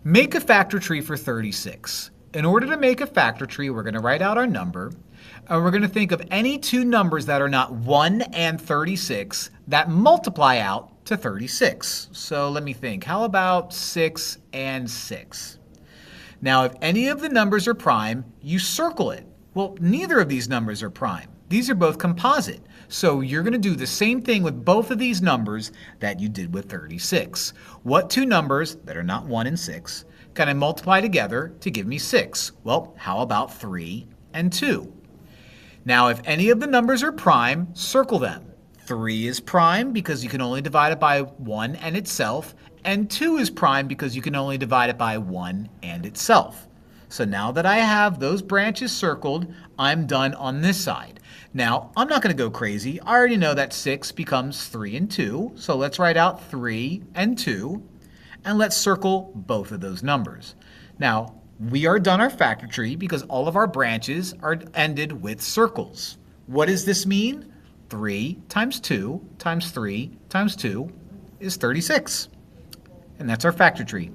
Make a factor tree for 36. In order to make a factor tree, we're going to write out our number, and we're going to think of any two numbers that are not 1 and 36 that multiply out to 36. So let me think. How about 6 and 6? Now, if any of the numbers are prime, you circle it. Well, neither of these numbers are prime. These are both composite. So you're going to do the same thing with both of these numbers that you did with 36. What two numbers that are not 1 and 6 can I multiply together to give me 6? Well, how about 3 and 2? Now, if any of the numbers are prime, circle them. 3 is prime because you can only divide it by 1 and itself, and 2 is prime because you can only divide it by 1 and itself. So now that I have those branches circled, I'm done on this side. Now, I'm not going to go crazy. I already know that 6 becomes 3 and 2, so let's write out 3 and 2, and let's circle both of those numbers. Now, we are done our factor tree because all of our branches are ended with circles. What does this mean? 3 times 2 times 3 times 2 is 36. And that's our factor tree.